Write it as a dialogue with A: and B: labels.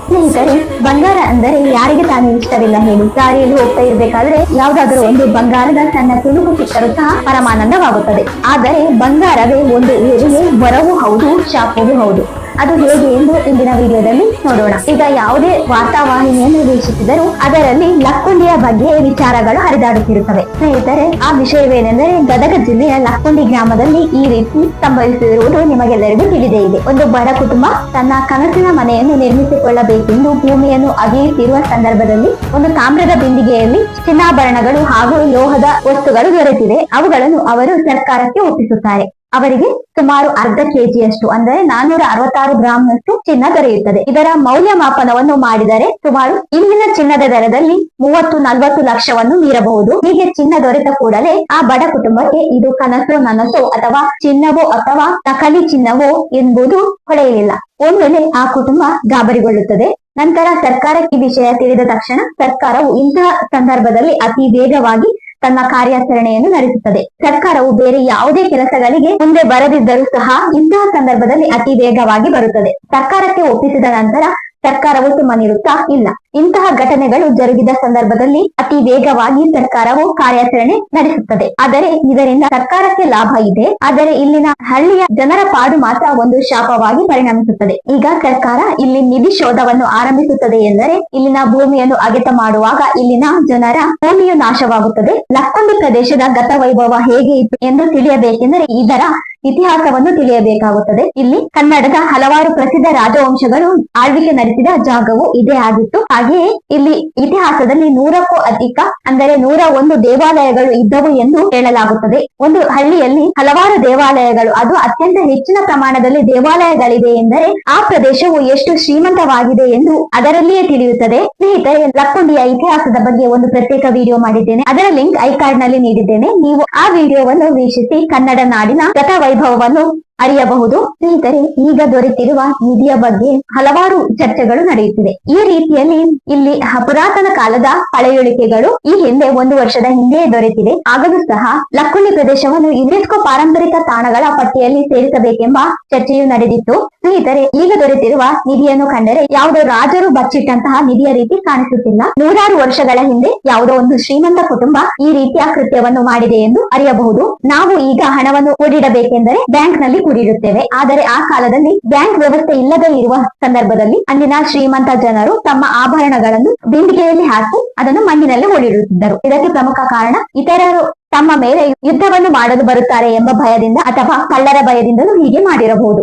A: ಸ್ನೇಹಿತರೆ, ಬಂಗಾರ ಅಂದರೆ ಯಾರಿಗೆ ತಾನೇ ಇಷ್ಟವಿಲ್ಲ ಹೇಳಿ. ದಾರಿಯಲ್ಲಿ ಹೋಗ್ತಾ ಇರ್ಬೇಕಾದ್ರೆ ಯಾವ್ದಾದ್ರೂ ಒಂದು ಬಂಗಾರದ ಸಣ್ಣ ತುಣುಕು ಸಿಕ್ಕರೂ ಸಹ ಪರಮಾನಂದವಾಗುತ್ತದೆ. ಆದರೆ ಬಂಗಾರವೇ ಒಂದು ವೇಳೆಗೆ ವರವೂ ಹೌದು, ಶಾಪವೂ ಹೌದು. ಅದು ಹೇಗೆ ಎಂದು ಇಂದಿನ ವಿಡಿಯೋದಲ್ಲಿ ನೋಡೋಣ. ಈಗ ಯಾವುದೇ ವಾರ್ತಾವಾಹಿನಿಯನ್ನು ವೀಕ್ಷಿಸಿದರೂ ಅದರಲ್ಲಿ ಲಕ್ಕುಂಡಿಯ ಬಗ್ಗೆ ವಿಚಾರಗಳು ಹರಿದಾಡುತ್ತಿರುತ್ತವೆ. ಸ್ನೇಹಿತರೆ, ಆ ವಿಷಯವೇನೆಂದರೆ ಗದಗ ಜಿಲ್ಲೆಯ ಲಕ್ಕುಂಡಿ ಗ್ರಾಮದಲ್ಲಿ ಈ ರೀತಿ ಸಂಭವಿಸಿರುವುದು ನಿಮಗೆಲ್ಲರಿಗೂ ತಿಳಿದೇ ಇದೆ. ಒಂದು ಬಡ ಕುಟುಂಬ ತನ್ನ ಕನಸಿನ ಮನೆಯನ್ನು ನಿರ್ಮಿಸಿಕೊಳ್ಳಬೇಕೆಂದು ಭೂಮಿಯನ್ನು ಅಗೆಯುತ್ತಿರುವ ಸಂದರ್ಭದಲ್ಲಿ ಒಂದು ತಾಮ್ರದ ಬಿಂದಿಗೆಯಲ್ಲಿ ಚಿನ್ನಾಭರಣಗಳು ಹಾಗೂ ಲೋಹದ ವಸ್ತುಗಳು ದೊರೆತಿದೆ. ಅವುಗಳನ್ನು ಅವರು ಸರ್ಕಾರಕ್ಕೆ ಒಪ್ಪಿಸುತ್ತಾರೆ. ಅವರಿಗೆ ಸುಮಾರು ಅರ್ಧ ಕೆಜಿಯಷ್ಟು ಅಂದರೆ 466 ಗ್ರಾಂನಷ್ಟು ಚಿನ್ನ ದೊರೆಯುತ್ತದೆ. ಇದರ ಮೌಲ್ಯಮಾಪನವನ್ನು ಮಾಡಿದರೆ ಸುಮಾರು ಇಂದಿನ ಚಿನ್ನದ ದರದಲ್ಲಿ 30-40 ಲಕ್ಷವನ್ನು ಮೀರಬಹುದು. ಹೀಗೆ ಚಿನ್ನ ದೊರೆತ ಕೂಡಲೇ ಆ ಬಡ ಕುಟುಂಬಕ್ಕೆ ಇದು ಕನಸು ನನಸು ಅಥವಾ ಚಿನ್ನವೋ ಅಥವಾ ನಕಲಿ ಚಿನ್ನವೋ ಎಂಬುದು ಹೊಳೆಯಲಿಲ್ಲ. ಒಮ್ಮೆಲೆ ಆ ಕುಟುಂಬ ಗಾಬರಿಗೊಳ್ಳುತ್ತದೆ. ನಂತರ ಸರ್ಕಾರಕ್ಕೆ ವಿಷಯ ತಿಳಿದ ತಕ್ಷಣ ಸರ್ಕಾರವು ಇಂತಹ ಸಂದರ್ಭದಲ್ಲಿ ಅತಿ ವೇಗವಾಗಿ ತನ್ನ ಕಾರ್ಯಾಚರಣೆಯನ್ನು ನಡೆಸುತ್ತದೆ. ಸರ್ಕಾರವು ಬೇರೆ ಯಾವುದೇ ಕೆಲಸಗಳಿಗೆ ಮುಂದೆ ಬರದಿದ್ದರೂ ಸಹ ಇಂತಹ ಸಂದರ್ಭದಲ್ಲಿ ಅತಿ ವೇಗವಾಗಿ ಬರುತ್ತದೆ. ಸರ್ಕಾರಕ್ಕೆ ಒಪ್ಪಿಸಿದ ನಂತರ ಸರ್ಕಾರವು ಸುಮ್ಮನಿರುತ್ತಾ ಇಲ್ಲ. ಇಂತಹ ಘಟನೆಗಳು ಜರುಗಿದ ಸಂದರ್ಭದಲ್ಲಿ ಅತಿ ವೇಗವಾಗಿ ಸರ್ಕಾರವು ಕಾರ್ಯಾಚರಣೆ ನಡೆಸುತ್ತದೆ. ಆದರೆ ಇದರಿಂದ ಸರ್ಕಾರಕ್ಕೆ ಲಾಭ ಇದೆ. ಆದರೆ ಇಲ್ಲಿನ ಹಳ್ಳಿಯ ಜನರ ಪಾಡು ಮಾತ್ರ ಒಂದು ಶಾಪವಾಗಿ ಪರಿಣಮಿಸುತ್ತದೆ. ಈಗ ಸರ್ಕಾರ ಇಲ್ಲಿ ನಿಧಿ ಶೋಧವನ್ನು ಆರಂಭಿಸುತ್ತದೆ ಎಂದರೆ ಇಲ್ಲಿನ ಭೂಮಿಯನ್ನು ಅಗೆತ ಮಾಡುವಾಗ ಇಲ್ಲಿನ ಜನರ ಭೂಮಿಯು ನಾಶವಾಗುತ್ತದೆ. ಲಕ್ಕುಂಡಿ ಪ್ರದೇಶದ ಗತ ವೈಭವ ಹೇಗೆ ಇತ್ತು ಎಂದು ತಿಳಿಯಬೇಕೆಂದರೆ ಇದರ ಇತಿಹಾಸವನ್ನು ತಿಳಿಯಬೇಕಾಗುತ್ತದೆ. ಇಲ್ಲಿ ಕನ್ನಡದ ಹಲವಾರು ಪ್ರಸಿದ್ಧ ರಾಜವಂಶಗಳು ಆಳ್ವಿಕೆ ನಡೆಸಿದ ಜಾಗವು ಇದೇ ಆಗಿತ್ತು. ಹಾಗೆಯೇ ಇಲ್ಲಿ ಇತಿಹಾಸದಲ್ಲಿ 100ಕ್ಕೂ ಅಧಿಕ ಅಂದರೆ 101 ದೇವಾಲಯಗಳು ಇದ್ದವು ಎಂದು ಹೇಳಲಾಗುತ್ತದೆ. ಒಂದು ಹಳ್ಳಿಯಲ್ಲಿ ಹಲವಾರು ದೇವಾಲಯಗಳು, ಅದು ಅತ್ಯಂತ ಹೆಚ್ಚಿನ ಪ್ರಮಾಣದಲ್ಲಿ ದೇವಾಲಯಗಳಿದೆ ಎಂದರೆ ಆ ಪ್ರದೇಶವು ಎಷ್ಟು ಶ್ರೀಮಂತವಾಗಿದೆ ಎಂದು ಅದರಲ್ಲಿಯೇ ತಿಳಿಯುತ್ತದೆ. ಸ್ನೇಹಿತರೆ, ಲಕ್ಕುಂಡಿಯ ಇತಿಹಾಸದ ಬಗ್ಗೆ ಒಂದು ಪ್ರತ್ಯೇಕ ವಿಡಿಯೋ ಮಾಡಿದ್ದೇನೆ. ಅದರ ಲಿಂಕ್ ಐ ಕಾರ್ಡ್ ನಲ್ಲಿ ನೀಡಿದ್ದೇನೆ. ನೀವು ಆ ವಿಡಿಯೋವನ್ನು ವೀಕ್ಷಿಸಿ ಕನ್ನಡ ನಾಡಿನ ಗತ ವೈಭವವನ್ನು ಅರಿಯಬಹುದು. ಸ್ನೇಹಿತರೆ, ಈಗ ದೊರೆತಿರುವ ನಿಧಿಯ ಬಗ್ಗೆ ಹಲವಾರು ಚರ್ಚೆಗಳು ನಡೆಯುತ್ತಿದೆ. ಈ ರೀತಿಯಲ್ಲಿ ಇಲ್ಲಿ ಪುರಾತನ ಕಾಲದ ಪಳೆಯುಳಿಕೆಗಳು ಈ ಹಿಂದೆ 1 ವರ್ಷದ ಹಿಂದೆಯೇ ದೊರೆತಿದೆ. ಆಗಲೂ ಸಹ ಲಕ್ಕುಂಡಿ ಪ್ರದೇಶವನ್ನು ಯುನೆಸ್ಕೋ ಪಾರಂಪರಿಕ ತಾಣಗಳ ಪಟ್ಟಿಯಲ್ಲಿ ಸೇರಿಸಬೇಕೆಂಬ ಚರ್ಚೆಯು ನಡೆದಿತ್ತು. ಸ್ನೇಹಿತರೆ, ಈಗ ದೊರೆತಿರುವ ನಿಧಿಯನ್ನು ಕಂಡರೆ ಯಾವುದೋ ರಾಜರು ಬಚ್ಚಿಟ್ಟಂತಹ ನಿಧಿಯ ರೀತಿ ಕಾಣಿಸುತ್ತಿಲ್ಲ. 100 ವರ್ಷಗಳ ಹಿಂದೆ ಯಾವುದೋ ಒಂದು ಶ್ರೀಮಂತ ಕುಟುಂಬ ಈ ರೀತಿಯ ಕೃತ್ಯವನ್ನು ಮಾಡಿದೆ ಎಂದು ಅರಿಯಬಹುದು. ನಾವು ಈಗ ಹಣವನ್ನು ಕೂಡಿಡಬೇಕೆಂದರೆ ಬ್ಯಾಂಕ್ ನಲ್ಲಿ ಕೂಡಿಡುತ್ತೇವೆ. ಆದರೆ ಆ ಕಾಲದಲ್ಲಿ ಬ್ಯಾಂಕ್ ವ್ಯವಸ್ಥೆ ಇಲ್ಲದೆ ಇರುವ ಸಂದರ್ಭದಲ್ಲಿ ಅಂದಿನ ಶ್ರೀಮಂತ ಜನರು ತಮ್ಮ ಆಭರಣಗಳನ್ನು ಬಿಂದಿಗೆಯಲ್ಲಿ ಹಾಕಿ ಅದನ್ನು ಮಣ್ಣಿನಲ್ಲಿ ಹೂಳಿಡುತ್ತಿದ್ದರು. ಇದಕ್ಕೆ ಪ್ರಮುಖ ಕಾರಣ ಇತರರು ತಮ್ಮ ಮೇಲೆ ಯುದ್ಧವನ್ನು ಮಾಡಲು ಬರುತ್ತಾರೆ ಎಂಬ ಭಯದಿಂದ ಅಥವಾ ಕಳ್ಳರ ಭಯದಿಂದಲೂ ಹೀಗೆ ಮಾಡಿರಬಹುದು.